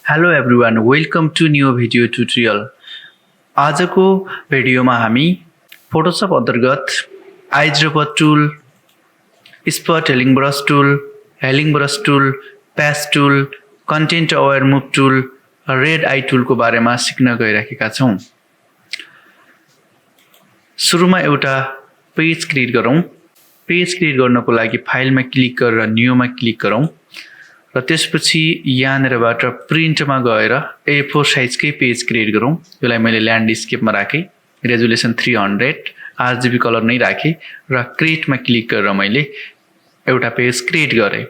Hello everyone, welcome to new video tutorial. आजको भिडियोमा हामी फोटोशप अन्तर्गत eyedropper tool, spot healing brush tool, healing brush tool, patch tool, content aware move tool, red eye टुलको बारेमा सिक्न गइरहेका छौं। सुरुमा एउटा पेज क्रिएट गरौँ। पेज क्रिएट गर्नको लागि फाइलमा क्लिक गरेर न्यूमा क्लिक गरौँ र त्यसपछि यहाँनिरबाट प्रिन्टमा गएर A4 साइजकै पेज क्रिएट गरौँ। यसलाई मैले ल्यान्डस्केपमा राखे, रेजुलेसन 300, RGB कलर नै राखे र क्रिएटमा क्लिक गरेर मैले एउटा पेज क्रिएट गरे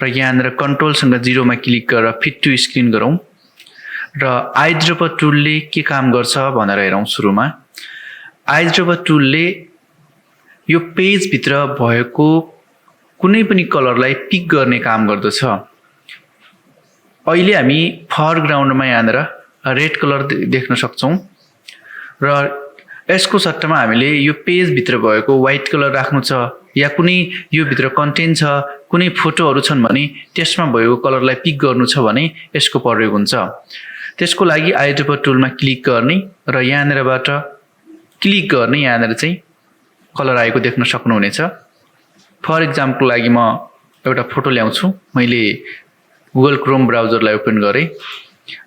र यहाँनिर कन्ट्रोलसँग 0 मा क्लिक गरेर फिट टु स्क्रिन गरौँ र आइड्रोपर टुलले के काम गर्छ भनेर हेरौँ। सुरुमा आइड्रोपर टुलले यो पेज भित्र भएको कुनै पनि कलरलाई पिक गर्ने काम गर्दछ। अहिले हामी फरग्राउन्डमा यहाँनिर रेड कलर देख्न सक्छौं र यसको सट्टामा हामीले यो पेज भित्र भएको व्हाइट कलर राख्नु छ या कुनै यो भित्र कन्टेन्ट छ, कुनै फोटोहरु छन् भने त्यसमा भएको कलरलाई पिक गर्नु छ भने यसको प्रयोग हुन्छ। त्यसको लागि आइड्रोपर टुलमा क्लिक गर्ने र यहाँनिरबाट क्लिक गर्ने, यहाँनिर चाहिँ कलर आएको देख्न सक्नुहुनेछ। फर एक्जाम्पलको लागि म एउटा फोटो ल्याउँछु। मैले गुगल क्रोम ब्राउजरलाई ओपन गरे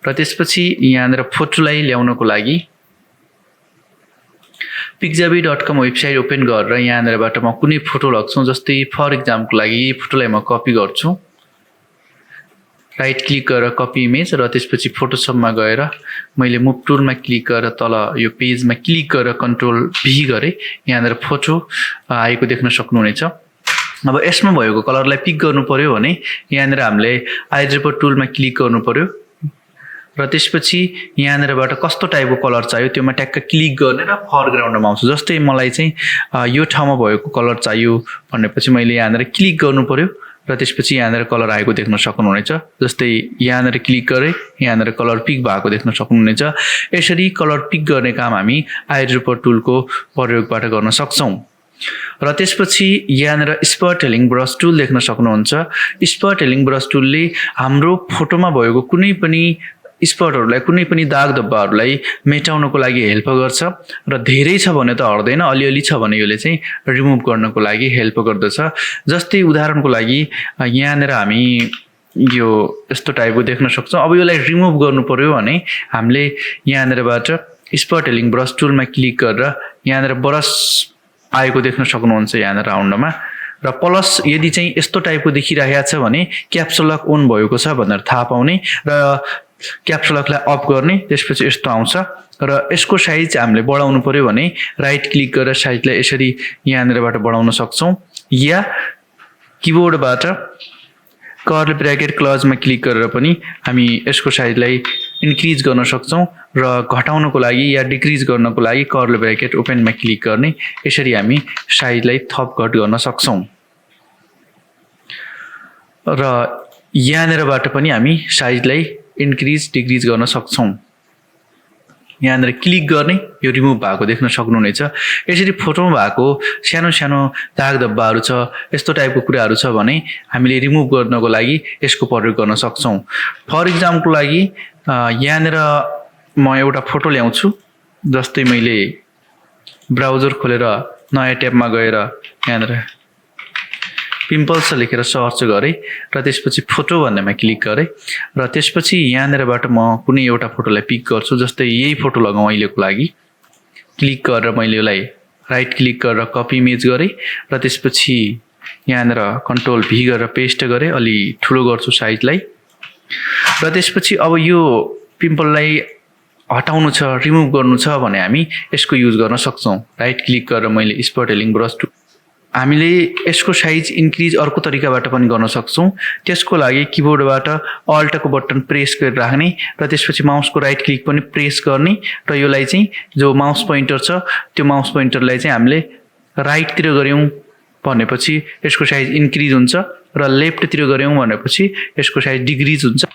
र त्यसपछि यहाँनिर फोटोलाई ल्याउनको लागि pixabay.com वेबसाइट ओपन गरेर यहाँनिरबाट म कुनै फोटो लग्छु। जस्तै फर एक्जाम्पलको लागि यो फोटोलाई म कपी गर्छु। राइट क्लिक गरेर कपी इमेज र त्यसपछि फोटोशपमा गएर मैले मुभ टुलमा क्लिक गरेर तल यो पेजमा क्लिक गरेर कन्ट्रोल भी गरे। यहाँनिर फोटो आएको देख्न सक्नुहुनेछ। अब यसमा भएको कलरलाई पिक गर्नु पर्यो भने यहाँनिर हामीले आइड्रोपर टुलमा क्लिक गर्नु पर्यो र त्यसपछि यहाँनिरबाट कस्तो टाइपको कलर चाहियो त्योमा ट्याक्क क्लिक गर्ने र फरग्राउन्डमा आउँछ। जस्तै मलाई चाहिँ यो ठाउँमा भएको कलर चाहियो भनेपछि मैले यहाँनिर क्लिक गर्नु पर्यो र त्यसपछि यहाँनिर कलर आएको देख्न सक्नुहुनेछ। जस्तै यहाँनिर क्लिक गरे यहाँनिर कलर पिक भएको देख्न सक्नुहुनेछ। यसरी कलर पिक गर्ने काम हामी आइड्रोपर टुलको प्रयोगबाट गर्न सक्छौं। र त्यसपछि यहाँनिर स्पट हेलिङ ब्रश टुल देख्न सक्नुहुन्छ। स्पट हेलिङ ब्रश टुलले हाम्रो फोटोमा भएको कुनै पनि स्पटहरुलाई, कुनै पनि दाग धब्बाहरुलाई मेटाउनको लागि हेल्प गर्छ र धेरै छ भने त हट्दैन, अलिअलि छ भने यसले चाहिँ रिमुभ गर्नको लागि हेल्प गर्दछ। जस्तै उदाहरणको लागि यहाँनिर हामी यो यस्तो टाइपको देख्न सक्छौं। अब यसलाई रिमुभ गर्नु पर्यो भने हामीले यहाँनिरबाट स्पट हेलिङ ब्रश टुलमा क्लिक गरेर यहाँनिर ब्रश आएको देख्न सक्नुहुन्छ यहाँनिर राउन्डमा र प्लस यदि चाहिँ यस्तो टाइपको देखिरहेको छ भने क्याप्सन लक अन भएको छ भनेर थाहा पाउने र क्याप्सन लकलाई अफ गर्ने। त्यसपछि यस्तो आउँछ र यसको साइज हामीले बढाउनु पर्यो भने राइट क्लिक गरेर साइजलाई यसरी यहाँनिरबाट बढाउन सक्छौं या किबोर्डबाट कर्ली ब्र्याकेट क्लोजमा क्लिक गरेर पनि हामी यसको साइजलाई इन्क्रिज गर्न सक्छौं र घटाउनको लागि या डिक्रिज गर्नको लागि कर्ली ब्र्याकेट ओपनमा क्लिक गर्ने। यसरी हामी साइजलाई थप घट गर्न सक्छौं र यहाँनिरबाट पनि हामी साइजलाई इन्क्रिज डिक्रिज गर्न सक्छौं। यहाँनिर क्लिक गर्ने, यो रिमुभ भएको देख्न सक्नुहुनेछ। यसरी फोटोमा भएको सानो सानो दाग धब्बाहरु छ, यस्तो टाइपको कुराहरु छ भने हामीले रिमुभ गर्नको लागि यसको प्रयोग गर्न सक्छौं। फर एक्जाम्पलको लागि यहाँनिर म एउटा फोटो ल्याउँछु। जस्तै मैले ब्राउजर खोलेर नयाँ ट्याबमा गएर यहाँनिर पिम्पल्स लेखेर सर्च गरे र त्यसपछि फोटो भन्नेमा क्लिक गरे र त्यसपछि यहाँनिरबाट म कुनै एउटा फोटोलाई पिक गर्छु। जस्तै यही फोटो लगाउँ अहिलेको लागि। क्लिक गरेर मैले यसलाई राइट क्लिक गरेर कपी इमेज गरे र त्यसपछि यहाँनिर कन्ट्रोल भी गरेर पेस्ट गरे। अलि ठुलो गर्छु साइजलाई र त्यसपछि अब यो पिम्पललाई हटाउनु छ, रिमुभ गर्नु छ भने हामी यसको युज गर्न सक्छौं। राइट क्लिक गरेर मैले स्पट हेलिङ ब्रश टुल, हामीले यसको साइज इन्क्रिज अर्को तरिकाबाट पनि गर्न सक्छौं। त्यसको लागि किबोर्डबाट अल्टको बटन प्रेस गरेर राख्ने र त्यसपछि माउसको राइट क्लिक पनि प्रेस गर्ने र यसलाई चाहिँ जो माउस पोइन्टर छ त्यो माउस पोइन्टरलाई चाहिँ हामीले राइटतिर गर्यौं भनेपछि यसको साइज इन्क्रिज हुन्छ र लेफ्टतिर गर्यौं भनेपछि यसको साइज डिक्रिज हुन्छ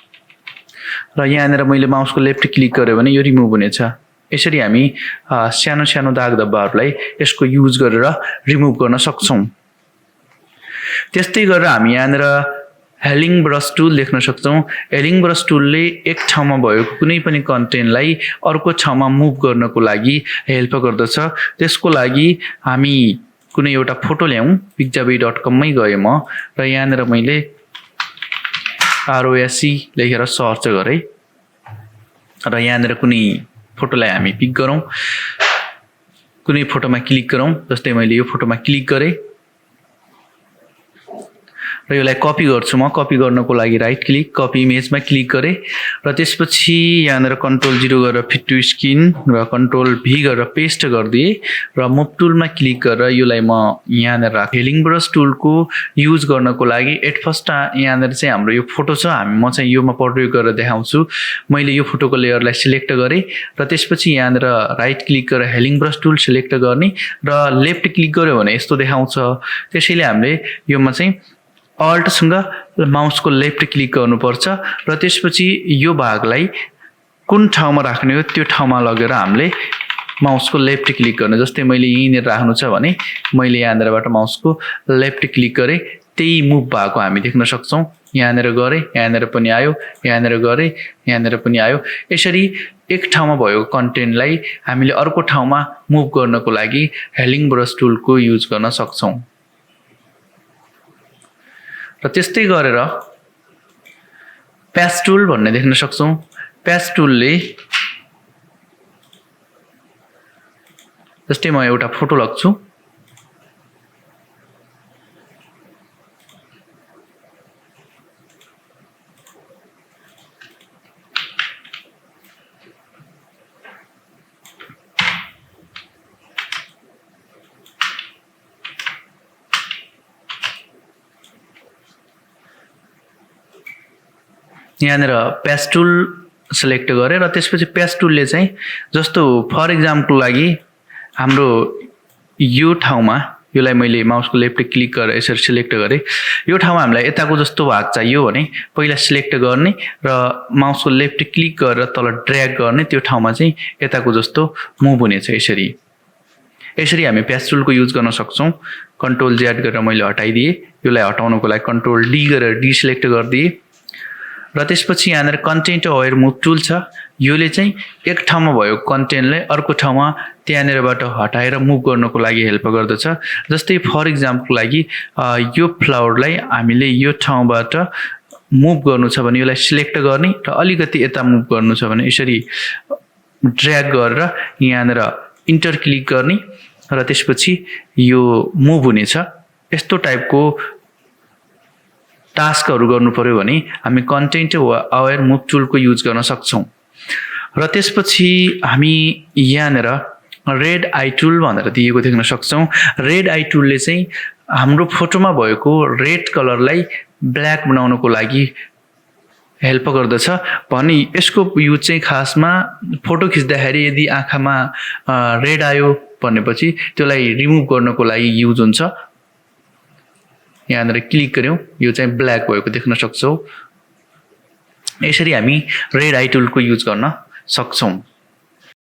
र यहाँनिर मैले माउसको लेफ्ट क्लिक गरे भने यो रिमुभ हुनेछ। यसरी हामी सानो सानो दाग धब्बाहरुलाई यसको युज गरेर रिमुभ गर्न सक्छौं। त्यस्तै गरेर हामी यहाँनिर हेलिङ ब्रस टुल देख्न सक्छौँ। हेलिङ ब्रस टुलले एक ठाउँमा भएको कुनै पनि कन्टेन्टलाई अर्को ठाउँमा मुभ गर्नको लागि हेल्प गर्दछ। त्यसको लागि हामी कुनै एउटा फोटो ल्याउँ। pixabay.com मै गएँ म र यहाँनिर मैले ROSC लेखेर सर्च गरेँ र यहाँनिर कुनै फोटोलाई हामी पिक गरौँ। कुनै फोटोमा क्लिक गरौँ। जस्तै मैले यो फोटोमा क्लिक गरेँ र यसलाई कपी गर्छु। म कपी गर्नको लागि राइट क्लिक कपी इमेजमा क्लिक गरेँ र त्यसपछि यहाँनिर कन्ट्रोल 0 गरेर फिट टु स्क्रिन र कन्ट्रोल V गरेर पेस्ट गरिदिएँ र मुभ टुलमा क्लिक गरेर यसलाई म यहाँनिर राखेँ। हेलिङ ब्रस टुलको युज गर्नको लागि एट फर्स्ट यहाँनिर चाहिँ हाम्रो यो फोटो छ। म चाहिँ योमा प्रयोग गरेर देखाउँछु। मैले यो फोटोको लेयरलाई सिलेक्ट गरेँ र त्यसपछि यहाँनिर राइट क्लिक गरेर हेलिङ ब्रस टुल सिलेक्ट गर्ने र लेफ्ट क्लिक गर्यो भने यस्तो देखाउँछ। त्यसैले हामीले योमा चाहिँ अल्टसँग माउसको लेफ्ट क्लिक गर्नुपर्छ र त्यसपछि यो भागलाई कुन ठाउँमा राख्ने हो त्यो ठाउँमा लगेर हामीले माउसको लेफ्ट क्लिक गर्ने। जस्तै मैले यहीँनिर राख्नु छ भने मैले यहाँनिरबाट माउसको लेफ्ट क्लिक गरेँ। त्यही मुभ भएको हामी देख्न सक्छौँ। यहाँनिर गरेँ, यहाँनिर पनि आयो, यहाँनिर गरेँ, यहाँनिर पनि आयो। यसरी एक ठाउँमा भएको कन्टेन्टलाई हामीले अर्को ठाउँमा मुभ गर्नको लागि हेलिङ ब्रस टुलको युज गर्न सक्छौँ। र त्यस्तै गरेर प्याच टुल भन्ने देख्न सक्छौँ। प्याच टुलले जस्तै म एउटा फोटो लग्छु। यहाँनिर प्याच टुल सिलेक्ट गरेँ र त्यसपछि प्याच टुलले चाहिँ जस्तो फर इक्जाम्पलको लागि हाम्रो यो ठाउँमा यसलाई मैले माउसको लेफ्ट क्लिक गरेर यसरी सिलेक्ट गरेँ। यो ठाउँमा हामीलाई यताको जस्तो भाग चाहियो भने पहिला सिलेक्ट गर्ने र माउसको लेफ्ट क्लिक गरेर तल ड्र्याग गर्ने। त्यो ठाउँमा चाहिँ यताको जस्तो मुभ हुनेछ। यसरी हामी प्याच टुलको युज गर्न सक्छौँ। कन्ट्रोल Z गरेर मैले हटाइदिएँ। यसलाई हटाउनको लागि कन्ट्रोल D गरेर डिसिलेक्ट गरिदिएँ र त्यसपछि यहाँनिर कन्टेन्ट अवेयर मुभ टुल छ। योले चाहिँ एक ठाउँमा भएको कन्टेन्टलाई अर्को ठाउँमा त्यहाँनिरबाट हटाएर मुभ गर्नको लागि हेल्प गर्दछ। जस्तै फर इक्जाम्पलको लागि यो फ्लावरलाई हामीले यो ठाउँबाट मुभ गर्नु छ भने यसलाई सिलेक्ट गर्ने र अलिकति यता मुभ गर्नु छ भने यसरी ड्र्याग गरेर यहाँनिर इन्टर क्लिक गर्ने र त्यसपछि यो मुभ हुनेछ। यस्तो टाइपको टास्कहरू गर्नु पर्यो भने हामी कन्टेन्ट अवेयर मुभ टुलको युज गर्न सक्छौँ। र त्यसपछि हामी यहाँनिर रेड आई टुल भनेर दिएको देख्न सक्छौँ। रेड आई टुलले चाहिँ हाम्रो फोटोमा भएको रेड कलरलाई ब्ल्याक बनाउनको लागि हेल्प गर्दछ। भने यसको युज चाहिँ खासमा फोटो खिच्दाखेरि यदि आँखामा रेड आयो भनेपछि त्यसलाई रिमुभ गर्नको लागि युज हुन्छ। यहाँनिर क्लिक गर्यौँ, यो चाहिँ ब्ल्याक भएको देख्न सक्छौँ। यसरी हामी रेड आई टुलको युज गर्न सक्छौँ।